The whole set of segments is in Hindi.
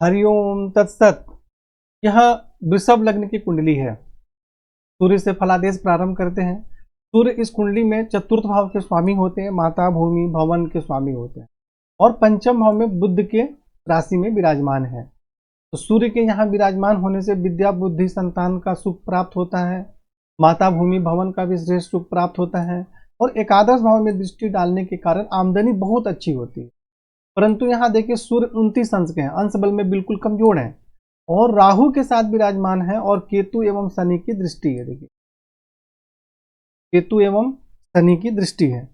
हरिओम तत्सत। यह वृषभ लग्न की कुंडली है। सूर्य से फलादेश प्रारंभ करते हैं। सूर्य इस कुंडली में चतुर्थ भाव के स्वामी होते हैं, माता भूमि भवन के स्वामी होते हैं और पंचम भाव में बुध के राशि में विराजमान है। तो सूर्य के यहाँ विराजमान होने से विद्या बुद्धि संतान का सुख प्राप्त होता है, माता भूमि भवन का भी श्रेष्ठ सुख प्राप्त होता है और एकादश भाव में दृष्टि डालने के कारण आमदनी बहुत अच्छी होती है। परंतु यहाँ देखिए सूर्य 29 अंश के हैं, अंश बल में बिल्कुल कमजोर है और राहु के साथ विराजमान है और केतु एवं शनि की दृष्टि है। देखिए केतु एवं शनि की दृष्टि है।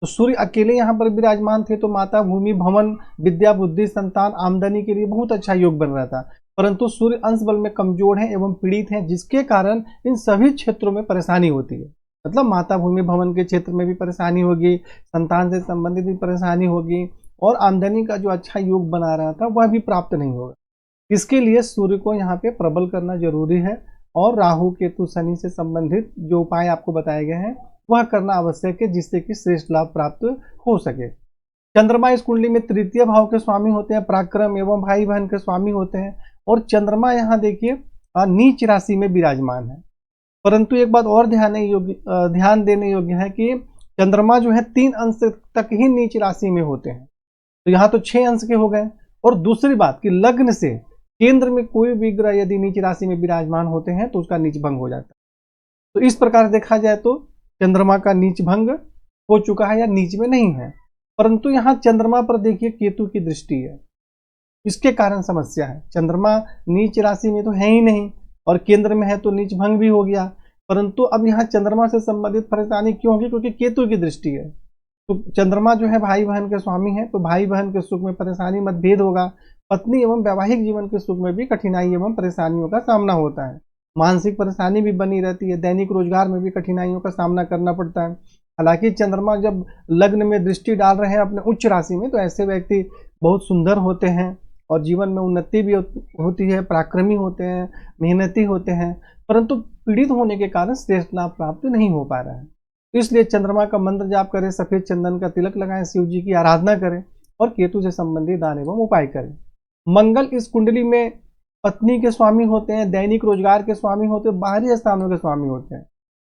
तो सूर्य अकेले यहाँ पर विराजमान थे तो माता भूमि भवन विद्या बुद्धि संतान आमदनी के लिए बहुत अच्छा योग बन रहा था, परंतु सूर्य अंश बल में कमजोर है एवं पीड़ित है, जिसके कारण इन सभी क्षेत्रों में परेशानी होती है। मतलब माता भूमि भवन के क्षेत्र में भी परेशानी होगी, संतान से संबंधित भी परेशानी होगी और आमदनी का जो अच्छा योग बना रहा था वह भी प्राप्त नहीं होगा। इसके लिए सूर्य को यहाँ पे प्रबल करना जरूरी है और राहु केतु शनि से संबंधित जो उपाय आपको बताए गए हैं वह करना आवश्यक है, जिससे कि श्रेष्ठ लाभ प्राप्त हो सके। चंद्रमा इस कुंडली में तृतीय भाव के स्वामी होते हैं, पराक्रम एवं भाई बहन के स्वामी होते हैं और चंद्रमा यहाँ देखिए नीच राशि में विराजमान है। परंतु एक बात और ध्यान देने योग्य है कि चंद्रमा जो है 3 अंश तक ही नीच राशि में होते हैं, तो यहाँ तो 6 अंश के हो गए। और दूसरी बात कि लग्न से केंद्र में कोई भी ग्रह यदि नीच राशि में विराजमान होते हैं तो उसका नीच भंग हो जाता है। तो इस प्रकार देखा जाए तो चंद्रमा का नीच भंग हो चुका है या नीच में नहीं है, परंतु यहाँ चंद्रमा पर देखिए केतु की दृष्टि है, इसके कारण समस्या है। चंद्रमा नीच राशि में तो है ही नहीं और केंद्र में है तो नीच भंग भी हो गया, परंतु अब यहाँ चंद्रमा से संबंधित परेशानी क्यों होगी? क्योंकि केतु की दृष्टि है। तो चंद्रमा जो है भाई बहन के स्वामी है, तो भाई बहन के सुख में परेशानी मतभेद होगा, पत्नी एवं वैवाहिक जीवन के सुख में भी कठिनाई एवं परेशानियों का सामना होता है, मानसिक परेशानी भी बनी रहती है, दैनिक रोजगार में भी कठिनाइयों का सामना करना पड़ता है। हालांकि चंद्रमा जब लग्न में दृष्टि डाल रहे हैं अपने उच्च राशि में तो ऐसे व्यक्ति बहुत सुंदर होते हैं और जीवन में उन्नति भी होती है, पराक्रमी होते हैं, मेहनती होते हैं, परंतु पीड़ित होने के कारण श्रेष्ठ लाभ प्राप्त नहीं हो पा रहा है। इसलिए चंद्रमा का मंत्र जाप करें, सफेद चंदन का तिलक लगाएं, शिव जी की आराधना करें और केतु से संबंधित दान एवं उपाय करें। मंगल इस कुंडली में पत्नी के स्वामी होते हैं, दैनिक रोजगार के स्वामी होते हैं, बाहरी स्थानों के स्वामी होते हैं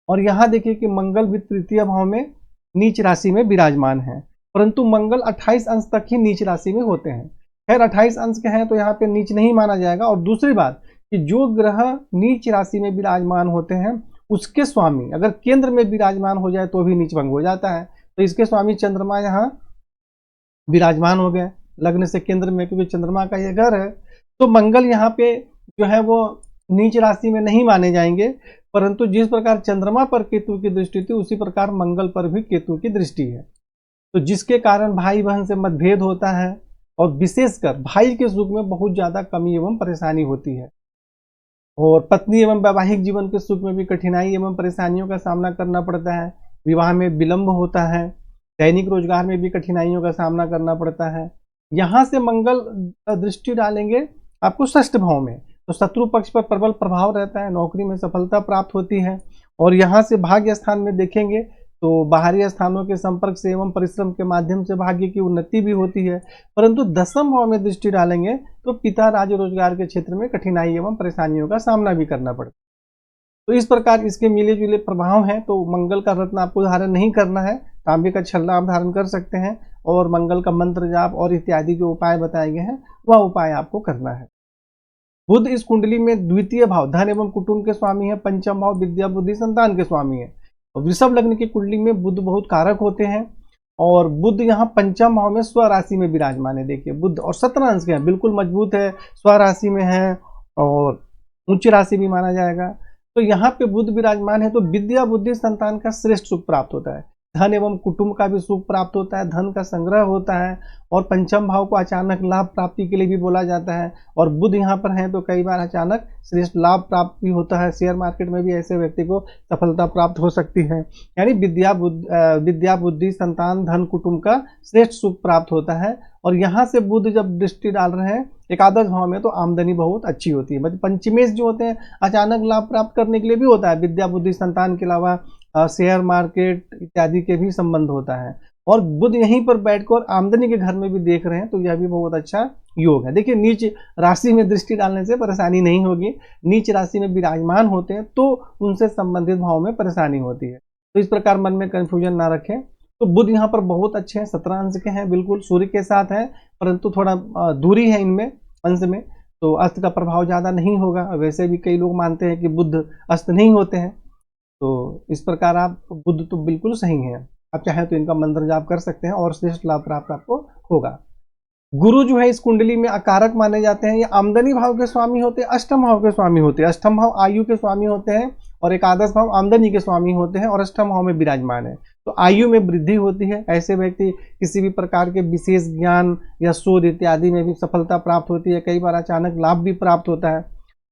और यहाँ देखिए कि मंगल भी तृतीय भाव में नीच राशि में विराजमान है, परंतु मंगल 28 अंश तक ही नीच राशि में होते हैं। खैर 28 अंश के हैं तो यहाँ पे नीच नहीं माना जाएगा। और दूसरी बात कि जो ग्रह नीच राशि में विराजमान होते हैं उसके स्वामी अगर केंद्र में विराजमान हो जाए तो भी नीच भंग हो जाता है। तो इसके स्वामी चंद्रमा यहाँ विराजमान हो गए लग्न से केंद्र में, क्योंकि चंद्रमा का यह घर है। तो मंगल यहाँ पे जो है वो नीच राशि में नहीं माने जाएंगे, परंतु जिस प्रकार चंद्रमा पर केतु की दृष्टि थी उसी प्रकार मंगल पर भी केतु की दृष्टि है, तो जिसके कारण भाई बहन से मतभेद होता है और विशेषकर भाई के सुख में बहुत ज्यादा कमी एवं परेशानी होती है और पत्नी एवं वैवाहिक जीवन के सुख में भी कठिनाई एवं परेशानियों का सामना करना पड़ता है, विवाह में विलंब होता है, दैनिक रोजगार में भी कठिनाइयों का सामना करना पड़ता है। यहाँ से मंगल दृष्टि डालेंगे आपको षष्ठ भाव में तो शत्रु पक्ष पर प्रबल प्रभाव रहता है, नौकरी में सफलता प्राप्त होती है और यहाँ से भाग्य स्थान में देखेंगे तो बाहरी स्थानों के संपर्क से एवं परिश्रम के माध्यम से भाग्य की उन्नति भी होती है, परंतु दसम भाव में दृष्टि डालेंगे तो पिता राज रोजगार के क्षेत्र में कठिनाई एवं परेशानियों का सामना भी करना पड़ता है। तो इस प्रकार इसके मिले जुले प्रभाव हैं। तो मंगल का रत्न आपको धारण नहीं करना है, तांबे का छल्ला आप धारण कर सकते हैं और मंगल का मंत्र जाप और इत्यादि जो उपाय बताए गए हैं वह उपाय आपको करना है। बुध इस कुंडली में द्वितीय भाव धन एवं कुटुंब के स्वामी है, पंचम भाव विद्या बुद्धि संतान के स्वामी है। वृषभ लग्न की कुंडली में बुध बहुत कारक होते हैं और बुध यहाँ पंचम भाव में स्वराशि में विराजमान है। देखिए बुध और 17 अंश के हैं, बिल्कुल मजबूत है, स्वराशि में है और उच्च राशि भी माना जाएगा। तो यहाँ पे बुध विराजमान है तो विद्या बुद्धि संतान का श्रेष्ठ सुख प्राप्त होता है, धन एवं कुटुंब का भी सुख प्राप्त होता है, धन का संग्रह होता है और पंचम भाव को अचानक लाभ प्राप्ति के लिए भी बोला जाता है और बुध यहाँ पर है तो कई बार अचानक श्रेष्ठ लाभ प्राप्त भी होता है। शेयर मार्केट में भी ऐसे व्यक्ति को सफलता प्राप्त हो सकती है, यानी विद्या बुद्धि संतान धन कुटुंब का श्रेष्ठ सुख प्राप्त होता है। और यहाँ से बुध जब दृष्टि डाल रहे हैं एकादश भाव में तो आमदनी बहुत अच्छी होती है। मतलब पंचमेश जो होते हैं अचानक लाभ प्राप्त करने के लिए भी होता है, विद्या बुद्धि संतान के अलावा शेयर मार्केट इत्यादि के भी संबंध होता है। और बुध यहीं पर बैठकर आमदनी के घर में भी देख रहे हैं, तो यह भी बहुत अच्छा योग है। देखिए, नीच राशि में दृष्टि डालने से परेशानी नहीं होगी। नीच राशि में विराजमान होते हैं तो उनसे संबंधित भाव में परेशानी होती है, तो इस प्रकार मन में कंफ्यूजन ना रखें। तो बुध यहाँ पर बहुत अच्छे हैं, 17 अंश के हैं, बिल्कुल सूर्य के साथ हैं, परंतु थोड़ा दूरी है इनमें अंश में, तो अस्त का प्रभाव ज़्यादा नहीं होगा। वैसे भी कई लोग मानते हैं कि बुध अस्त नहीं होते हैं, तो इस प्रकार आप बुध तो बिल्कुल सही हैं। आप चाहें तो इनका मंत्र जाप कर सकते हैं और श्रेष्ठ लाभ प्राप्त आपको होगा। गुरु जो है इस कुंडली में अकारक माने जाते हैं। ये आमदनी भाव के स्वामी होते हैं, अष्टम भाव के स्वामी होते हैं। अष्टम भाव आयु के स्वामी होते हैं और एकादश भाव आमदनी के स्वामी होते हैं और अष्टम भाव में विराजमान है, तो आयु में वृद्धि होती है। ऐसे व्यक्ति किसी भी प्रकार के विशेष ज्ञान या शोध इत्यादि में भी सफलता प्राप्त होती है, कई बार अचानक लाभ भी प्राप्त होता है।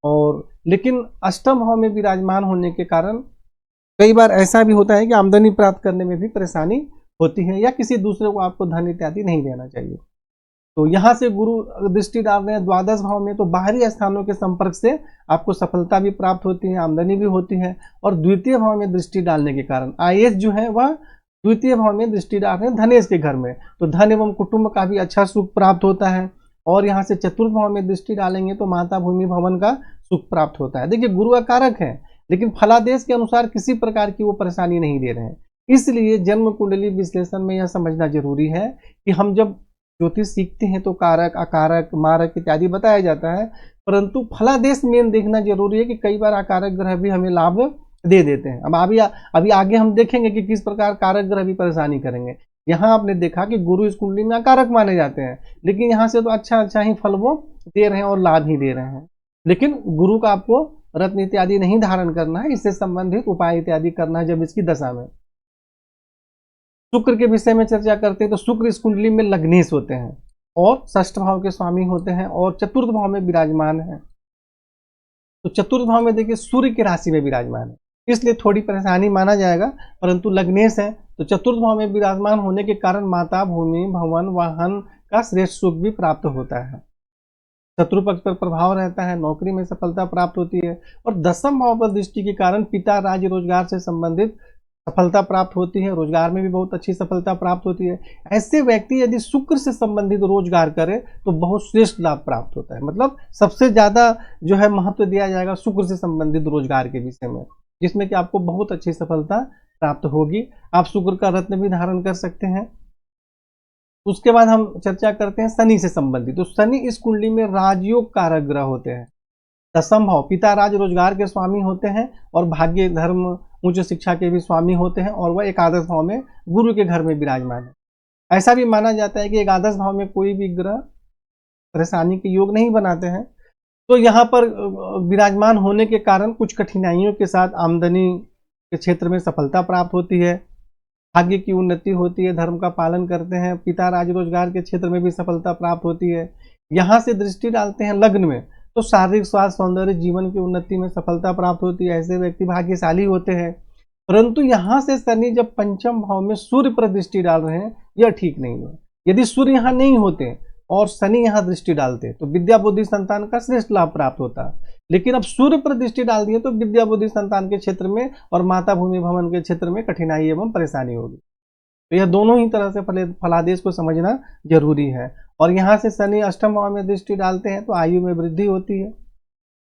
और लेकिन अष्टम भाव में विराजमान होने के कारण कई बार ऐसा भी होता है कि आमदनी प्राप्त करने में भी परेशानी होती है, या किसी दूसरे को आपको धन इत्यादि नहीं देना चाहिए। तो यहाँ से गुरु दृष्टि डाल रहे हैं द्वादश भाव में, तो बाहरी स्थानों के संपर्क से आपको सफलता भी प्राप्त होती है, आमदनी भी होती है। और द्वितीय भाव में दृष्टि डालने के कारण आयेश जो है वह द्वितीय भाव में दृष्टि डाल रहे हैं धनेश के घर में, तो धन एवं कुटुंब का भी अच्छा सुख प्राप्त होता है। और यहाँ से चतुर्थ भाव में दृष्टि डालेंगे तो माता भूमि भवन का सुख प्राप्त होता है। देखिए, गुरु कारक है, लेकिन फलादेश के अनुसार किसी प्रकार की वो परेशानी नहीं दे रहे हैं। इसलिए जन्म कुंडली विश्लेषण में यह समझना जरूरी है कि हम जब ज्योतिष सीखते हैं तो कारक, अकारक, मारक इत्यादि बताया जाता है, परंतु फलादेश मेन देखना जरूरी है कि कई बार अकारक ग्रह भी हमें लाभ दे देते हैं। अब अभी आगे हम देखेंगे कि किस प्रकार कारक ग्रह भी परेशानी करेंगे। यहाँ आपने देखा कि गुरु इस कुंडली में अकारक माने जाते हैं, लेकिन यहाँ से तो अच्छा ही फल वो दे रहे हैं और लाभ ही दे रहे हैं। लेकिन गुरु का आपको रत्न इत्यादि नहीं धारण करना है, इससे संबंधित उपाय इत्यादि करना है जब इसकी दशा में। शुक्र के विषय में चर्चा करते हैं तो शुक्र इस कुंडली में लग्नेश होते हैं और षष्ठ भाव के स्वामी होते हैं और चतुर्थ भाव में विराजमान है। तो चतुर्थ भाव में देखिए सूर्य की राशि में विराजमान है, इसलिए थोड़ी परेशानी माना जाएगा, परंतु लग्नेश है तो चतुर्थ भाव में विराजमान होने के कारण माता भूमि भवन वाहन का श्रेष्ठ सुख भी प्राप्त होता है। शत्रु पक्ष पर प्रभाव रहता है, नौकरी में सफलता प्राप्त होती है। और दसम भाव पर दृष्टि के कारण पिता राज्य रोजगार से संबंधित सफलता प्राप्त होती है, रोजगार में भी बहुत अच्छी सफलता प्राप्त होती है। ऐसे व्यक्ति यदि शुक्र से संबंधित रोजगार करे तो बहुत श्रेष्ठ लाभ प्राप्त होता है। मतलब सबसे ज्यादा जो है महत्व दिया जाएगा शुक्र से संबंधित रोजगार के विषय में, जिसमें कि आपको बहुत अच्छी सफलता प्राप्त होगी। आप शुक्र का रत्न भी धारण कर सकते हैं। उसके बाद हम चर्चा करते हैं शनि से संबंधित। तो शनि इस कुंडली में राजयोग कारक ग्रह होते हैं। दसम भाव पिता राज रोजगार के स्वामी होते हैं और भाग्य धर्म उच्च शिक्षा के भी स्वामी होते हैं, और वह एकादश भाव में गुरु के घर में विराजमान है। ऐसा भी माना जाता है कि एकादश भाव में कोई भी ग्रह परेशानी के योग नहीं बनाते हैं। तो यहाँ पर विराजमान होने के कारण कुछ कठिनाइयों के साथ आमदनी के क्षेत्र में सफलता प्राप्त होती है, भाग्य की उन्नति होती है, धर्म का पालन करते हैं, पिता राज रोजगार के क्षेत्र में भी सफलता प्राप्त होती है। यहाँ से दृष्टि डालते हैं लग्न में तो शारीरिक स्वास्थ्य सौंदर्य जीवन की उन्नति में सफलता प्राप्त होती है, ऐसे व्यक्ति भाग्यशाली होते हैं। परंतु यहाँ से शनि जब पंचम भाव में सूर्य पर दृष्टि डाल रहे हैं, यह ठीक नहीं है। यदि सूर्य यहाँ नहीं होते और शनि यहाँ दृष्टि डालते तो विद्या बुद्धि संतान का श्रेष्ठ लाभ प्राप्त होता, लेकिन अब सूर्य पर दृष्टि डाल दिए तो विद्या बुद्धि संतान के क्षेत्र में और माता भूमि भवन के क्षेत्र में कठिनाई एवं परेशानी होगी। तो यह दोनों ही तरह से फलादेश को समझना जरूरी है। और यहाँ से शनि अष्टम भाव में दृष्टि डालते हैं तो आयु में वृद्धि होती है।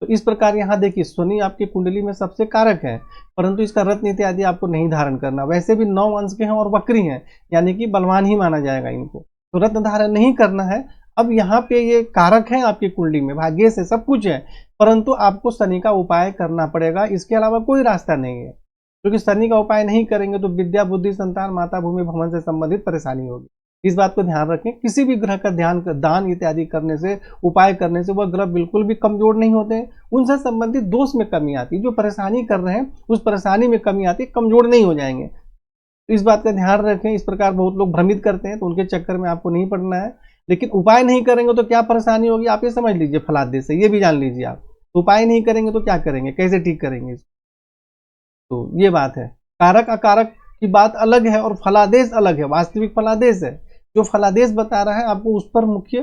तो इस प्रकार यहाँ देखिए शनि आपकी कुंडली में सबसे कारक है, परंतु इसका रत्न इत्यादि आपको नहीं धारण करना। वैसे भी 9 अंश के हैं और वक्री हैं, यानी कि बलवान ही माना जाएगा इनको, तो रत्न धारण नहीं करना है। अब यहाँ पे ये कारक है आपकी कुंडली में, भाग्य से सब कुछ है, परंतु आपको शनि का उपाय करना पड़ेगा, इसके अलावा कोई रास्ता नहीं है। क्योंकि शनि का उपाय नहीं करेंगे तो विद्या बुद्धि संतान माता भूमि भवन से संबंधित परेशानी होगी। इस बात को ध्यान रखें। किसी भी ग्रह का दान इत्यादि करने से, उपाय करने से वह ग्रह बिल्कुल भी कमजोर नहीं होते, उनसे संबंधित दोष में कमी आती है। जो परेशानी कर रहे हैं उस परेशानी में कमी आती है, कमजोर नहीं हो जाएंगे। तो इस बात का ध्यान रखें। इस प्रकार बहुत लोग भ्रमित करते हैं, तो उनके चक्कर में आपको नहीं पड़ना है। लेकिन उपाय नहीं करेंगे तो क्या परेशानी होगी आप ये समझ लीजिए, फलादेश से ये भी जान लीजिए आप। उपाय नहीं करेंगे तो क्या करेंगे, कैसे ठीक करेंगे, तो ये बात है। कारक अकारक की बात अलग है और फलादेश अलग है। वास्तविक फलादेश है, जो फलादेश बता रहा है आपको उस पर मुख्य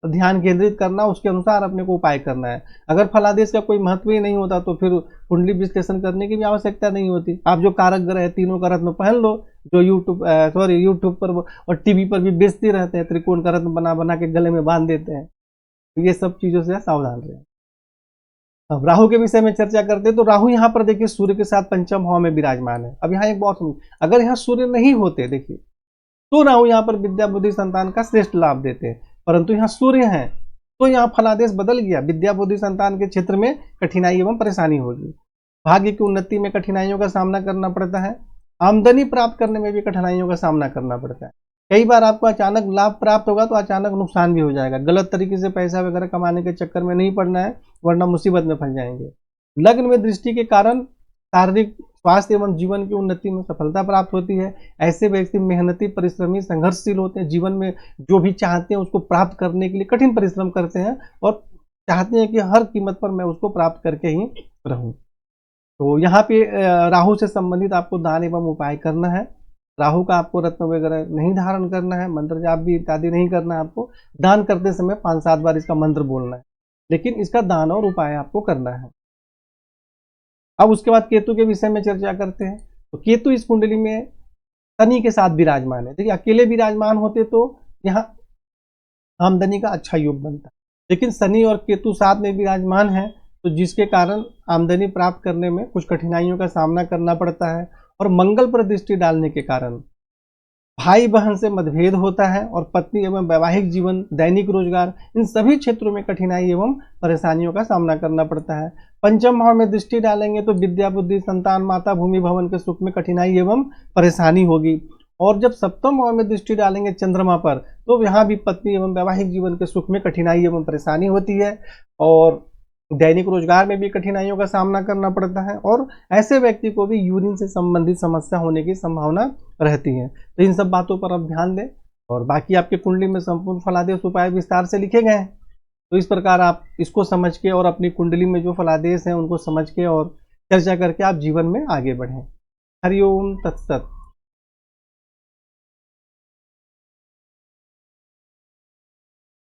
ध्यान केंद्रित करना, उसके अनुसार अपने को उपाय करना है। अगर फलादेश का कोई महत्व ही नहीं होता तो फिर कुंडली विश्लेषण करने की भी आवश्यकता नहीं होती। आप जो कारक ग्रह है तीनों का रत्न पहन लो, जो यूट्यूब पर और टीवी पर भी बेचते रहते हैं, त्रिकोण का रत्न बना बना के गले में बांध देते हैं। तो ये सब चीजों से सावधान रहे। अब राहु के विषय में चर्चा करते हैं तो राहु यहाँ पर देखिए सूर्य के साथ पंचम भाव में विराजमान है। अब यहाँ एक बात सुनिए, अगर यहाँ सूर्य नहीं होते देखिए तो राहु यहाँ पर विद्या बुद्धि संतान का श्रेष्ठ लाभ देते हैं, परंतु यहाँ सूर्य है तो यहाँ फलादेश बदल गया। विद्या बुद्धि संतान के क्षेत्र में कठिनाई एवं परेशानी होगी, भाग्य की उन्नति में कठिनाइयों का सामना करना पड़ता है, आमदनी प्राप्त करने में भी कठिनाइयों का सामना करना पड़ता है। कई बार आपको अचानक लाभ प्राप्त होगा तो अचानक नुकसान भी हो जाएगा। गलत तरीके से पैसा वगैरह कमाने के चक्कर में नहीं पड़ना है, वरना मुसीबत में फंस जाएंगे। लग्न में दृष्टि के कारण शारीरिक स्वास्थ्य एवं जीवन की उन्नति में सफलता प्राप्त होती है। ऐसे व्यक्ति मेहनती, परिश्रमी, संघर्षशील होते हैं। जीवन में जो भी चाहते हैं उसको प्राप्त करने के लिए कठिन परिश्रम करते हैं और चाहते हैं कि हर कीमत पर मैं उसको प्राप्त करके ही रहूं। तो यहाँ पे राहु से संबंधित आपको दान एवं उपाय करना है। राहु का आपको रत्न वगैरह नहीं धारण करना है, मंत्र जाप भी इत्यादि नहीं करना है। आपको दान करते समय 5-7 बार इसका मंत्र बोलना है, लेकिन इसका दान और उपाय आपको करना है। अब उसके बाद केतु के विषय में चर्चा करते हैं। तो केतु इस कुंडली में शनि के साथ विराजमान है। देखिए अकेले विराजमान होते तो यहाँ आमदनी का अच्छा योग बनता है, लेकिन शनि और केतु साथ में विराजमान है तो जिसके कारण आमदनी प्राप्त करने में कुछ कठिनाइयों का सामना करना पड़ता है। और मंगल पर दृष्टि डालने के कारण भाई बहन से मतभेद होता है और पत्नी एवं वैवाहिक जीवन, दैनिक रोजगार, इन सभी क्षेत्रों में कठिनाई एवं परेशानियों का सामना करना पड़ता है। पंचम भाव में दृष्टि डालेंगे तो विद्या बुद्धि संतान, माता, भूमि, भवन के सुख में कठिनाई एवं परेशानी होगी। और जब सप्तम भाव में दृष्टि डालेंगे चंद्रमा पर तो यहाँ भी पत्नी एवं वैवाहिक जीवन के सुख में कठिनाई एवं परेशानी होती है और दैनिक रोजगार में भी कठिनाइयों का सामना करना पड़ता है। और ऐसे व्यक्ति को भी यूरिन से संबंधित समस्या होने की संभावना रहती है। तो इन सब बातों पर आप ध्यान दें। और बाकी आपके कुंडली में संपूर्ण फलादेश उपाय विस्तार से लिखे गए हैं, तो इस प्रकार आप इसको समझ के और अपनी कुंडली में जो फलादेश हैं उनको समझ के और चर्चा करके आप जीवन में आगे बढ़ें। हरिओम तत्सत।